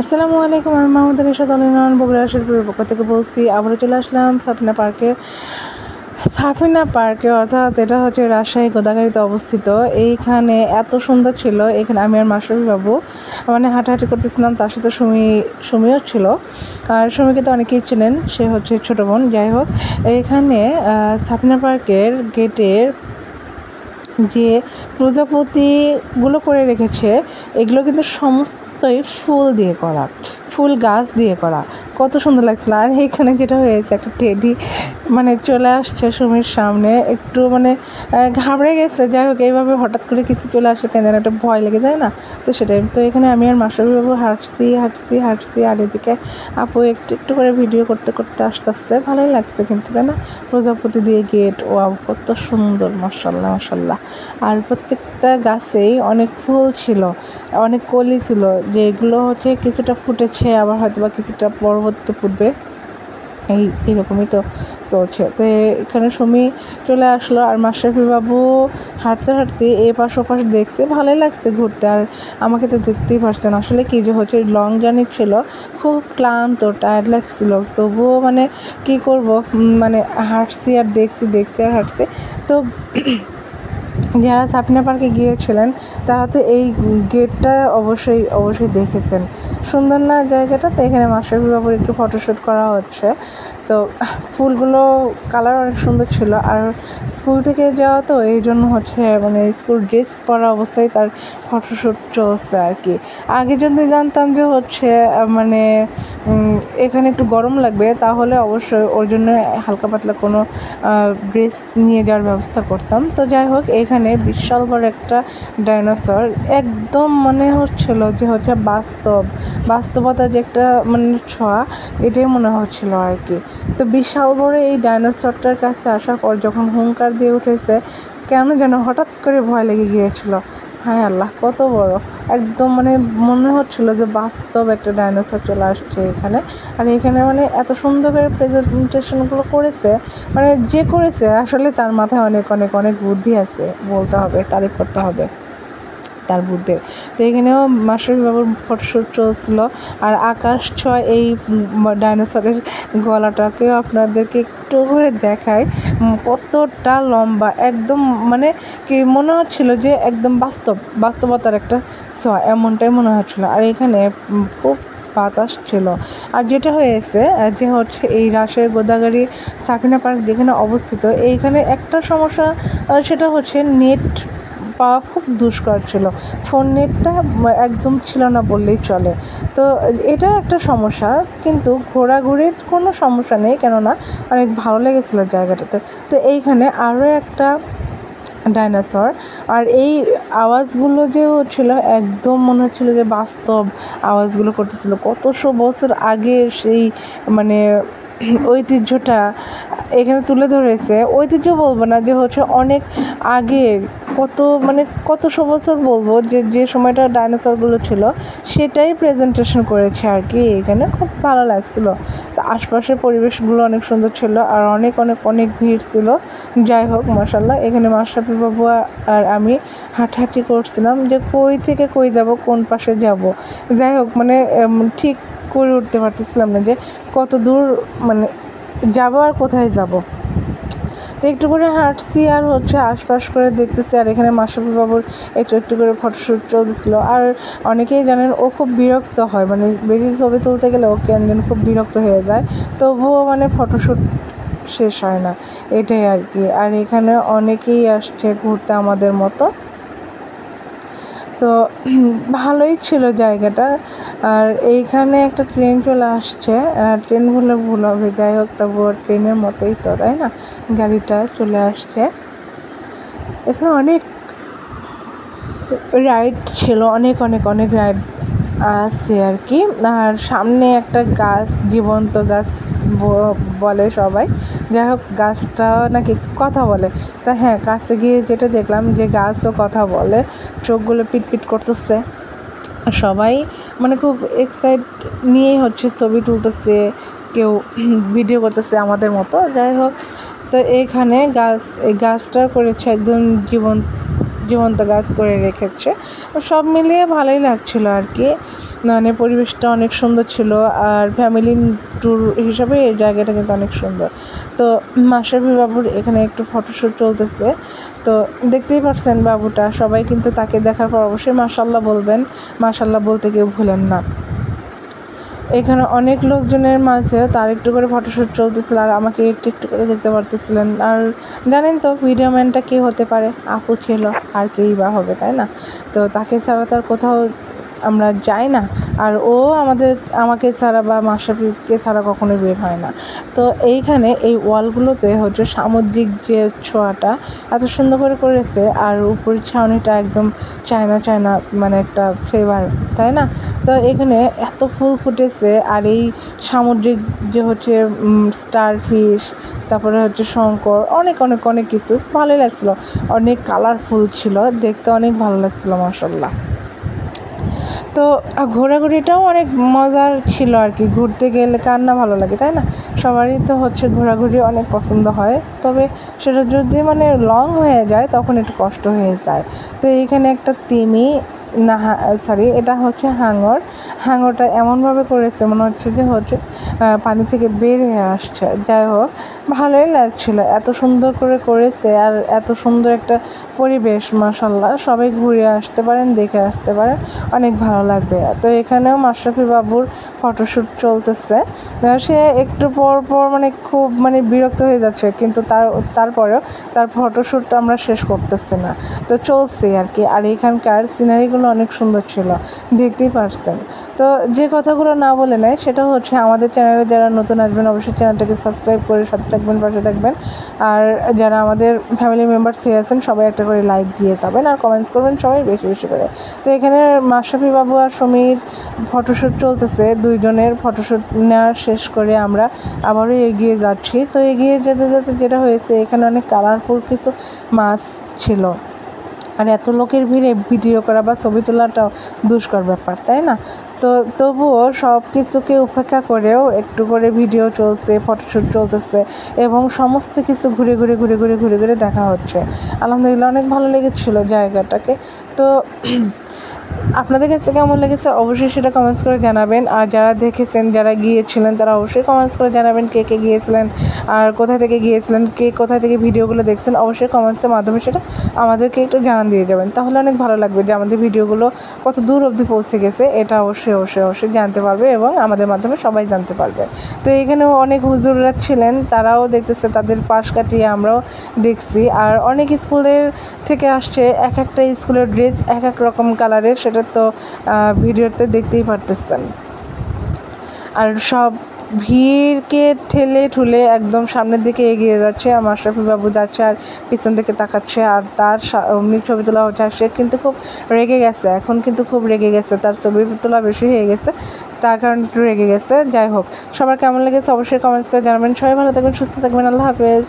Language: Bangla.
আসসালামু আলাইকুম। আমি মাহমুদুল ইরশাদ আলিনান বগুড়া শেরপুরের পক্ষ থেকে বলছি। আবারও চলে আসলাম সাফিনা পার্কে, অর্থাৎ এটা হচ্ছে রাজশাহী গোদাগাড়িতে অবস্থিত। এইখানে এত সুন্দর ছিল। এখানে আমি আর মাশরাফি বাবু মানে হাঁটাহাঁটি করতেছিলাম, তার সাথে সুমিও ছিল। আর সুমিকে তো অনেকেই চেনেন, সে হচ্ছে ছোটো বোন। যাই হোক, এইখানে সাফিনা পার্কের গেটের যে প্রজাপতিগুলো করে রেখেছে, এগুলো কিন্তু সমস্তই ফুল দিয়ে করা, ফুল গাছ দিয়ে করা। কত সুন্দর লাগছিল। আর এইখানে যেটা হয়েছে, একটা টেডি মানে চলে আসছে সুমির সামনে, একটু মানে ঘাবড়ে গেছে। যাই হোক, এইভাবে হঠাৎ করে কিছু চলে আসলে কেন যেন একটা ভয় লেগে যায় না, তো সেটাই। তো এখানে আমি আর মাশরাফি বাবু হাঁটছি আর এদিকে আপু একটু একটু করে ভিডিও করতে করতে আসতেছে। ভালোই লাগছে কিন্তু, তাই না? প্রজাপতি দিয়ে গেট, ও কত সুন্দর, মাশাল্লাহ। আর প্রত্যেকটা গাছেই অনেক ফুল ছিল, অনেক কলি ছিল, যেগুলো হচ্ছে কিছুটা ফুটেছে, আবার হয়তো বা কিছুটা পরবর্তীতে ফুটবে। এইরকমই তো চলছে। তো এখানে সুমি চলে আসলো, আর মাশরাফি বাবু হাঁটতে এপাশ ওপাশ দেখছে। ভালোই লাগছে ঘুরতে। আর আমাকে তো দেখতেই পারছেন, আসলে কি যে হচ্ছে, লং জার্নি ছিল, খুব ক্লান্ত, টায়ার্ড লাগছিল। তবুও মানে কি করব, মানে হাঁটছি আর দেখছি আর হাঁটছি। তো যারা সাফিনা পার্কে গিয়েছিলেন তারা তো এই গেটটা অবশ্যই দেখেছেন। সুন্দর না জায়গাটা? তো এখানে মাশরাফি বাবুর একটু ফটোশ্যুট করা হচ্ছে। তো ফুলগুলো কালার অনেক সুন্দর ছিল। আর স্কুল থেকে যাওয়া তো, এই জন্য হচ্ছে মানে স্কুল ড্রেস পরা অবস্থায় তার ফটোশ্যুট চলছে আর কি। আগে যদি জানতাম যে হচ্ছে মানে এখানে একটু গরম লাগবে, তাহলে অবশ্যই ওর জন্য হালকা পাতলা কোনো ড্রেস নিয়ে যাওয়ার ব্যবস্থা করতাম। তো যাই হোক, এখানে বিশাল বড় একটা ডাইনোসর, একদম মনে হচ্ছিল যে হচ্ছে বাস্তবতার যে একটা মানে ছোঁয়া, এটাই মনে হচ্ছিল আর কি। তো বিশাল বড় এই ডাইনোসরটার কাছে আসার পর যখন হুঙ্কার দিয়ে উঠেছে, কেন যেন হঠাৎ করে ভয় লেগে গিয়েছিল। হায় আল্লাহ, কত বড়! একদম মানে মনে হচ্ছিল যে বাস্তব একটা ডাইনোসর চলে আসছে এখানে। আর এখানে মানে এত সুন্দর করে প্রেজেন্টেশনগুলো করেছে, মানে যে করেছে আসলে তার মাথায় অনেক বুদ্ধি আছে, বলতে হবে, তারিফ করতে হবে তার বুদ্ধি। তো এখানেও মাশরাফি বাবুর ফটোশ্যুট চলছিল। আর আকাশ ছোঁয়া এই ডাইনোসরের গলাটাকেও আপনাদেরকে একটু করে দেখায়, কতটা লম্বা, একদম মানে কি মনে হচ্ছিল যে একদম বাস্তবতার একটা ছোঁয়া, এমনটাই মনে হচ্ছিল। আর এখানে খুব বাতাস ছিল। আর যেটা হয়েছে যে হচ্ছে, এই রাজশাহী গোদাগাড়ি সাফিনা পার্ক যেখানে অবস্থিত, এইখানে একটা সমস্যা, সেটা হচ্ছে নেট পাওয়া খুব দুষ্কর ছিল। ফোন নেটটা একদম ছিল না বললেই চলে। তো এটা একটা সমস্যা, কিন্তু ঘোরাঘুরির কোনো সমস্যা নেই, কেননা অনেক ভালো লেগেছিলো জায়গাটাতে। তো এইখানে আরও একটা ডাইনোসর, আর এই আওয়াজগুলো যে হচ্ছিল, একদম মনে হচ্ছিল যে বাস্তব আওয়াজগুলো করতেছিল। কতশো বছর আগে সেই মানে ঐতিহ্যটা এখানে তুলে ধরেছে। ঐতিহ্য বলবো না, যে হচ্ছে অনেক আগের, কতশো বছর বলবো, যে সময়টা ডাইনোসরগুলো ছিল সেটাই প্রেজেন্টেশন করেছে আর কি। এখানে খুব ভালো লাগছিল। তো আশপাশের পরিবেশগুলো অনেক সুন্দর ছিল, আর অনেক ভিড় ছিল। যাই হোক, মাশাআল্লাহ, এখানে মাশরাফি বাবু আর আমি হাঁটাহাঁটি করছিলাম যে কই থেকে কই যাব, কোন পাশে যাব। যাই হোক, মানে ঠিক করে উঠতে পারতেছিলাম না যে কত দূর মানে যাব আর কোথায় যাব। তো একটু করে হাঁটছি আর হচ্ছে আশপাশ করে দেখতেছি। আর এখানে মাশরাফি বাবুর একটু করে ফটোশ্যুট চলতেছিল। আর অনেকেই জানেন, ও খুব বিরক্ত হয়, মানে বেশি ছবি তুলতে গেলে ও কেন খুব বিরক্ত হয়ে যায়, তবুও মানে ফটোশ্যুট শেষ হয় না, এটাই আর কি। আর এখানে অনেকেই আসছে ঘুরতে আমাদের মতো। তো ভালোই ছিল জায়গাটা। আর এইখানে একটা ট্রেন চলে আসছে, ট্রেন বলে ভুল হবে, যাই হোক, তবুও ট্রেনের মতোই তো, তাই না? গাড়িটা চলে আসছে। এখানে অনেক রাইড ছিল, অনেক রাইড আছে আর কি। আর সামনে একটা গাছ, জীবন্ত গাছ বলে সবাই। যাই হোক, গাছটা নাকি কথা বলে। তা হ্যাঁ, কাছে গিয়ে যেটা দেখলাম যে গাছও কথা বলে, চোখগুলো পিটপিট করতেছে। সবাই মানে খুব এক্সাইট নিয়েই হচ্ছে ছবি তুলতেছে, কেউ ভিডিও করতেছে আমাদের মতো। যাই হোক, তো এইখানে এই গাছটা করেছে একদম জীবন্ত গাছ করে রেখেছে। সব মিলিয়ে ভালোই লাগছিল আর কি। মানে পরিবেশটা অনেক সুন্দর ছিল। আর ফ্যামিলি ট্যুর হিসাবে এই জায়গাটা কিন্তু অনেক সুন্দর। তো মাশরাফি বাবুর এখানে একটু ফটোশ্যুট চলতেছে। তো দেখতেই পাচ্ছেন বাবুটা, সবাই কিন্তু তাকে দেখার পর অবশ্যই মাশাআল্লাহ বলবেন, মাশাআল্লাহ বলতে কেউ ভুলেন না। এখানে অনেক লোকজনের মাঝে তার একটু করে ফটোশ্যুট চলতেছিল, আর আমাকে একটু একটু করে দেখতে পারতেছিলেন। আর জানেন তো ভিডিও ম্যানটা কে হতে পারে, আপু ছিল, আর কেই বা হবে, তাই না? তো তাকে ছাড়া তার কোথাও আমরা যাই না, আর ও আমাকে ছাড়া বা মাশরাফিকে ছাড়া কখনোই বের হয় না। তো এইখানে এই ওয়ালগুলোতে হচ্ছে সামুদ্রিক যে ছোঁয়াটা এত সুন্দর করে করেছে, আর উপরের ছাউনিটা একদম চায়না মানে একটা ফ্লেভার, তাই না? তো এখানে এত ফুল ফুটেছে, আর এই সামুদ্রিক যে হচ্ছে স্টার ফিশ, তারপরে হচ্ছে শঙ্কর, অনেক অনেক অনেক কিছু ভালোই লাগছিলো। অনেক কালারফুল ছিল, দেখতে অনেক ভালো লাগছিলো মাশাআল্লাহ। তো ঘোরাঘুরিটাও অনেক মজার ছিল আর কি। ঘুরতে গেলে কার না ভালো লাগে, তাই না? সবারই তো হচ্ছে ঘোরাঘুরি অনেক পছন্দ হয়, তবে সেটা যদি মানে লং হয়ে যায় তখন একটু কষ্ট হয়ে যায়। তো এইখানে একটা তিমি না, সরি, এটা হচ্ছে হাঙরটা এমনভাবে করেছে মনে হচ্ছে যে হচ্ছে পানি থেকে বের হয়ে আসছে। যাই হোক, ভালোই লাগছিল, এত সুন্দর করে করেছে, আর এত সুন্দর একটা পরিবেশ, মাশাআল্লাহ। সবাই ঘুরে আসতে পারেন, দেখে আসতে পারেন, অনেক ভালো লাগবে। তো এখানেও মাশরাফি বাবুর ফটোশ্যুট চলতেছে। সে একটু পর পর মানে খুব মানে বিরক্ত হয়ে যাচ্ছে, কিন্তু তারপরেও তার ফটোশ্যুট আমরা শেষ করতেছি না, তো চলছে আর কি। আর এখানকার সিনারিগুলো অনেক সুন্দর ছিল, দেখতেই পারছেন। তো যে কথাগুলো না বলে নেয় সেটা হচ্ছে, আমাদের চ্যানেলে যারা নতুন আসবেন অবশ্যই চ্যানেলটাকে সাবস্ক্রাইব করে সাথে থাকবেন, পাশে থাকবেন। আর যারা আমাদের ফ্যামিলি মেম্বার্স আছেন সবাই একটা করে লাইক দিয়ে যাবেন, আর কমেন্টস করবেন সবাই বেশি বেশি করে। তো এখানে মাশরাফি বাবু আর সমীর ফটোশ্যুট চলতেছে, দুইজনের ফটোশ্যুট নেওয়া শেষ করে আমরা আবারও এগিয়ে যাচ্ছি। তো এগিয়ে যেতে যেতে যেটা হয়েছে, এখানে অনেক কালারফুল কিছু মাছ ছিল, আর এত লোকের ভিড়ে ভিডিও করা বা ছবি তোলাটাও দুষ্কর ব্যাপার, তাই না? তো তবুও সব কিছুকে উপেক্ষা করেও একটু করে ভিডিও চলছে, ফটোশ্যুট চলতেছে, এবং সমস্ত কিছু ঘুরে ঘুরে দেখা হচ্ছে। আলহামদুলিল্লাহ, অনেক ভালো লেগেছিলো জায়গাটাকে। তো আপনাদের কাছে কেমন লেগেছে অবশ্যই সেটা কমেন্টস করে জানাবেন। আর যারা দেখেছেন, যারা গিয়েছিলেন, তারা অবশ্যই কমেন্টস করে জানাবেন কে কে গিয়েছিলেন, আর কোথা থেকে গিয়েছিলেন, কে কোথা থেকে ভিডিওগুলো দেখছেন। অবশ্যই কমেন্টসের মাধ্যমে সেটা আমাদেরকে একটু জানান দিয়ে যাবেন, তাহলে অনেক ভালো লাগবে যে আমাদের ভিডিওগুলো কত দূর অবধি পৌঁছে গেছে, এটা অবশ্যই জানতে পারবে, এবং আমাদের মাধ্যমে সবাই জানতে পারবে। তো এখানেও অনেক হুজুররা ছিলেন, তারাও দেখতেছে, তাদের পাশ কাটিয়ে আমরাও দেখছি। আর অনেক স্কুলের থেকে আসছে, এক একটা স্কুলের ড্রেস এক এক রকম কালারের, সেটা তো ভিডিওতে দেখতেই পারতেছেন। আর সব ভিড়কে ঠেলে ঠুলে একদম সামনের দিকে এগিয়ে যাচ্ছে, আর মাশরাফি বাবু যাচ্ছে আর পিছন দিকে তাকাচ্ছে, আর তার ছবি তোলা হচ্ছে। সে কিন্তু খুব রেগে গেছে, এখন কিন্তু খুব রেগে গেছে, তার ছবি তোলা বেশি হয়ে গেছে, তার কারণে একটু রেগে গেছে। যাই হোক, সবার কেমন লেগেছে অবশ্যই কমেন্টস করে জানাবেন। সবাই ভালো থাকবেন, সুস্থ থাকবেন, আল্লাহ হাফেজ।